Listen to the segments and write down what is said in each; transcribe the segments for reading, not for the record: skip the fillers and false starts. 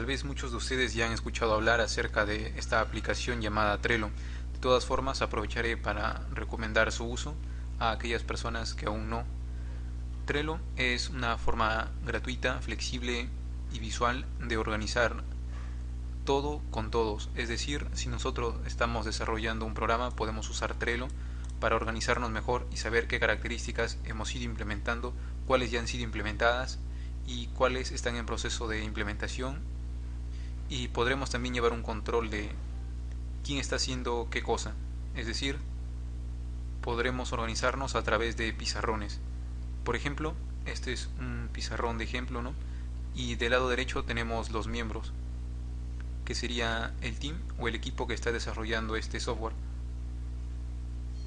Tal vez muchos de ustedes ya han escuchado hablar acerca de esta aplicación llamada Trello. De todas formas, aprovecharé para recomendar su uso a aquellas personas que aún no. Trello es una forma gratuita, flexible y visual de organizar todo con todos. Es decir, si nosotros estamos desarrollando un programa, podemos usar Trello para organizarnos mejor y saber qué características hemos ido implementando, cuáles ya han sido implementadas y cuáles están en proceso de implementación, y podremos también llevar un control de quién está haciendo qué cosa. Es decir, podremos organizarnos a través de pizarrones. Por ejemplo, este es un pizarrón de ejemplo, ¿no? Y del lado derecho tenemos los miembros, que sería el team o el equipo que está desarrollando este software,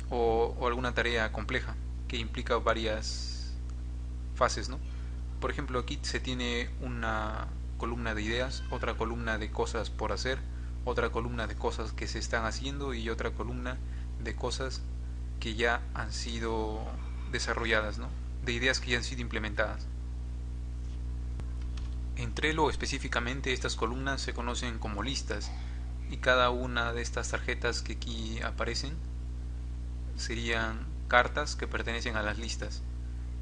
o alguna tarea compleja que implica varias fases, ¿no? Por ejemplo, aquí se tiene una columna de ideas, otra columna de cosas por hacer, otra columna de cosas que se están haciendo y otra columna de cosas que ya han sido desarrolladas, ¿no? De ideas que ya han sido implementadas. En Trello específicamente estas columnas se conocen como listas, y cada una de estas tarjetas que aquí aparecen serían cartas que pertenecen a las listas.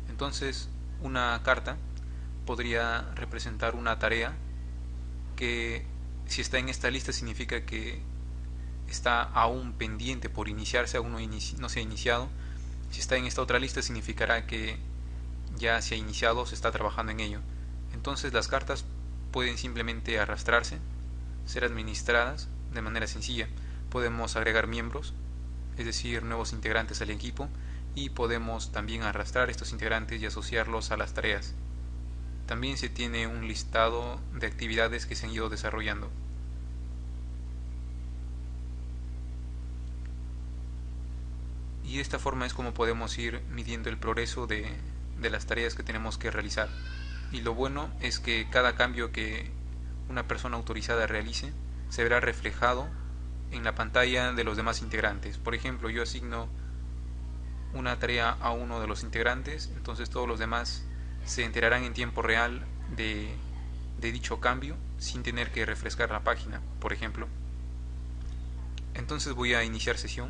Entonces, una carta podría representar una tarea que, si está en esta lista, significa que está aún pendiente por iniciarse, aún no se ha iniciado. Si está en esta otra lista, significará que ya se ha iniciado, se está trabajando en ello. Entonces las cartas pueden simplemente arrastrarse, ser administradas de manera sencilla. Podemos agregar miembros, es decir, nuevos integrantes al equipo, y podemos también arrastrar estos integrantes y asociarlos a las tareas. También se tiene un listado de actividades que se han ido desarrollando. Y de esta forma es como podemos ir midiendo el progreso de las tareas que tenemos que realizar. Y lo bueno es que cada cambio que una persona autorizada realice se verá reflejado en la pantalla de los demás integrantes. Por ejemplo, yo asigno una tarea a uno de los integrantes, entonces todos los demás se enterarán en tiempo real de dicho cambio sin tener que refrescar la página, por ejemplo. Entonces voy a iniciar sesión.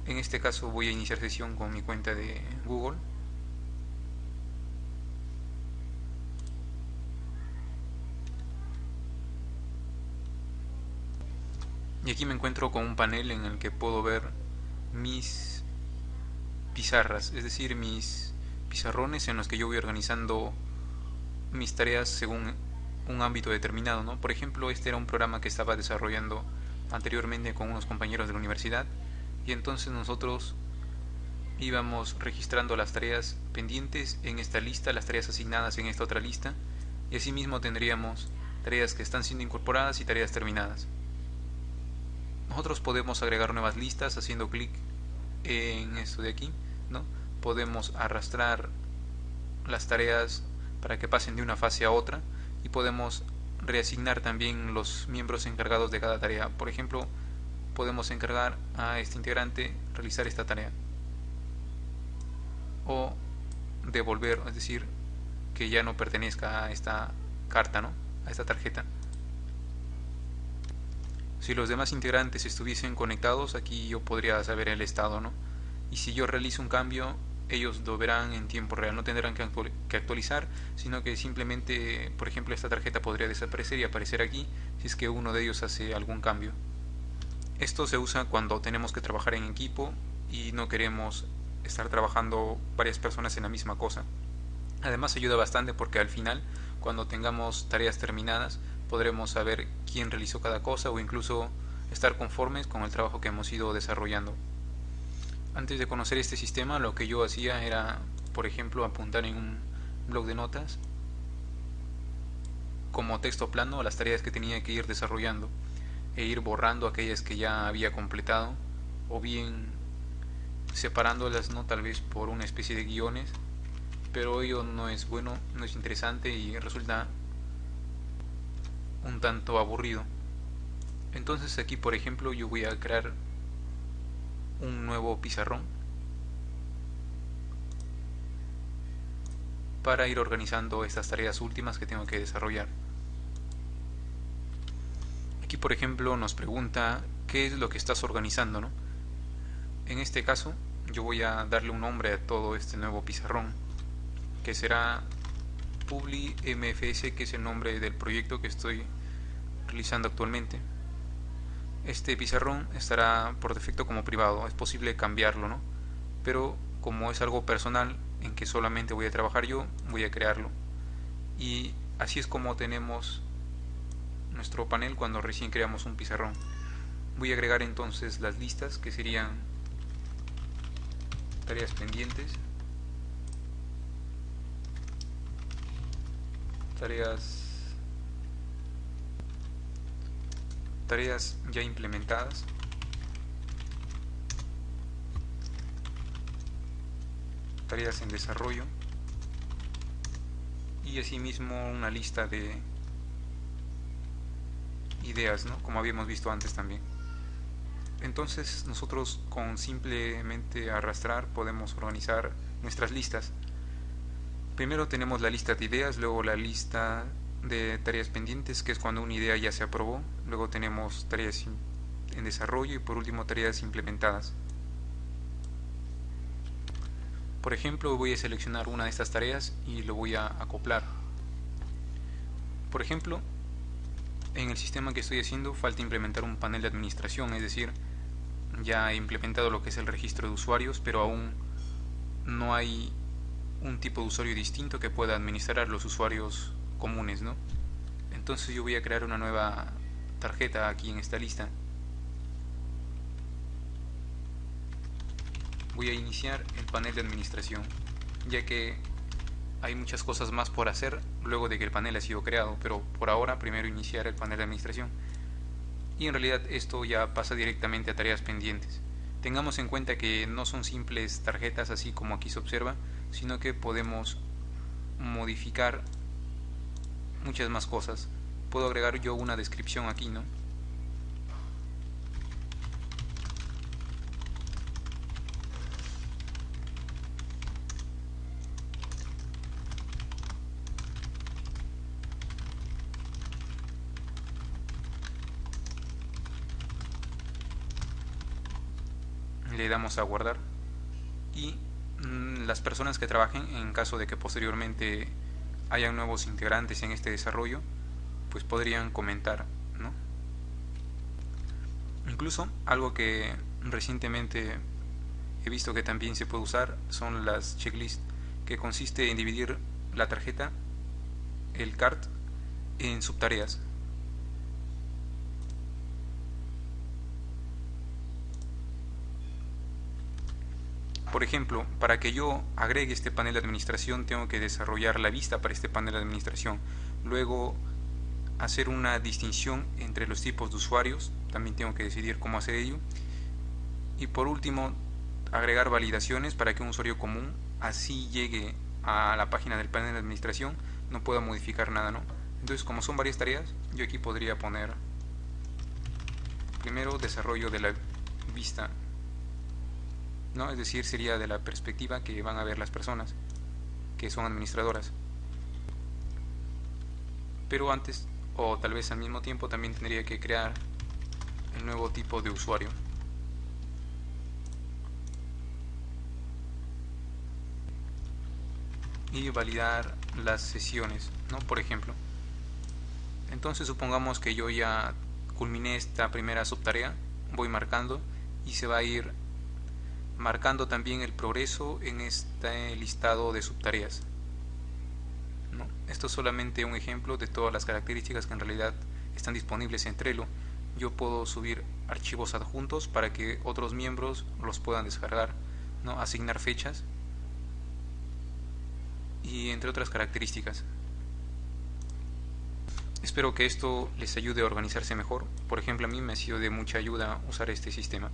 En este caso voy a iniciar sesión con mi cuenta de Google. Y aquí me encuentro con un panel en el que puedo ver mis pizarras, es decir, mis pizarrones en los que yo voy organizando mis tareas según un ámbito determinado, ¿no? Por ejemplo, este era un programa que estaba desarrollando anteriormente con unos compañeros de la universidad, y entonces nosotros íbamos registrando las tareas pendientes en esta lista, las tareas asignadas en esta otra lista, y asimismo tendríamos tareas que están siendo incorporadas y tareas terminadas. Nosotros podemos agregar nuevas listas haciendo clic en esto de aquí, ¿no? Podemos arrastrar las tareas para que pasen de una fase a otra, y podemos reasignar también los miembros encargados de cada tarea. Por ejemplo, podemos encargar a este integrante realizar esta tarea, o devolver, es decir, que ya no pertenezca a esta carta, ¿no? A esta tarjeta. Si los demás integrantes estuviesen conectados, aquí yo podría saber el estado, ¿no? Y si yo realizo un cambio, ellos lo verán en tiempo real, no tendrán que actualizar, sino que simplemente, por ejemplo, esta tarjeta podría desaparecer y aparecer aquí si es que uno de ellos hace algún cambio. Esto se usa cuando tenemos que trabajar en equipo y no queremos estar trabajando varias personas en la misma cosa. Además ayuda bastante porque al final, cuando tengamos tareas terminadas, podremos saber quién realizó cada cosa, o incluso estar conformes con el trabajo que hemos ido desarrollando. Antes de conocer este sistema, lo que yo hacía era, por ejemplo, apuntar en un bloc de notas como texto plano las tareas que tenía que ir desarrollando, e ir borrando aquellas que ya había completado, o bien separándolas, no, tal vez por una especie de guiones, pero ello no es bueno, no es interesante y resulta un tanto aburrido. Entonces aquí, por ejemplo, yo voy a crear un nuevo pizarrón para ir organizando estas tareas últimas que tengo que desarrollar. Aquí por ejemplo nos pregunta qué es lo que estás organizando, ¿no? En este caso yo voy a darle un nombre a todo este nuevo pizarrón, que será Publi MFS, que es el nombre del proyecto que estoy realizando actualmente. Este pizarrón estará por defecto como privado, es posible cambiarlo, ¿no? Pero como es algo personal en que solamente voy a trabajar yo, voy a crearlo. Y así es como tenemos nuestro panel cuando recién creamos un pizarrón. Voy a agregar entonces las listas, que serían tareas pendientes, tareas ya implementadas, tareas en desarrollo, y asimismo una lista de ideas, ¿no? Como habíamos visto antes también. Entonces nosotros con simplemente arrastrar podemos organizar nuestras listas. Primero tenemos la lista de ideas, luego la lista de tareas pendientes, que es cuando una idea ya se aprobó, luego tenemos tareas en desarrollo y por último tareas implementadas. Por ejemplo, voy a seleccionar una de estas tareas y lo voy a acoplar. Por ejemplo, en el sistema que estoy haciendo falta implementar un panel de administración, es decir, ya he implementado lo que es el registro de usuarios, pero aún no hay un tipo de usuario distinto que pueda administrar a los usuarios comunes, ¿no? Entonces yo voy a crear una nueva tarjeta aquí en esta lista. Voy a iniciar el panel de administración, ya que hay muchas cosas más por hacer luego de que el panel ha sido creado, pero por ahora primero iniciar el panel de administración. Y en realidad esto ya pasa directamente a tareas pendientes. Tengamos en cuenta que no son simples tarjetas así como aquí se observa, sino que podemos modificar muchas más cosas. Puedo agregar yo una descripción aquí, ¿no? Le damos a guardar y las personas que trabajen, en caso de que posteriormente hayan nuevos integrantes en este desarrollo, pues podrían comentar, ¿no? Incluso algo que recientemente he visto que también se puede usar son las checklists, que consiste en dividir la tarjeta, el cart, en subtareas. Por ejemplo, para que yo agregue este panel de administración tengo que desarrollar la vista para este panel de administración. Luego hacer una distinción entre los tipos de usuarios, también tengo que decidir cómo hacer ello. Y por último, agregar validaciones para que un usuario común así llegue a la página del panel de administración, no pueda modificar nada, ¿no? Entonces, como son varias tareas, yo aquí podría poner primero desarrollo de la vista, ¿no? Es decir, sería de la perspectiva que van a ver las personas que son administradoras. Pero antes, o tal vez al mismo tiempo, también tendría que crear el nuevo tipo de usuario. Y validar las sesiones, ¿no? Por ejemplo. Entonces supongamos que yo ya culminé esta primera subtarea, voy marcando y se va a ir marcando también el progreso en este listado de subtareas, ¿no? Esto es solamente un ejemplo de todas las características que en realidad están disponibles en Trello. Yo puedo subir archivos adjuntos para que otros miembros los puedan descargar, ¿no? Asignar fechas y entre otras características. Espero que esto les ayude a organizarse mejor. Por ejemplo, a mí me ha sido de mucha ayuda usar este sistema.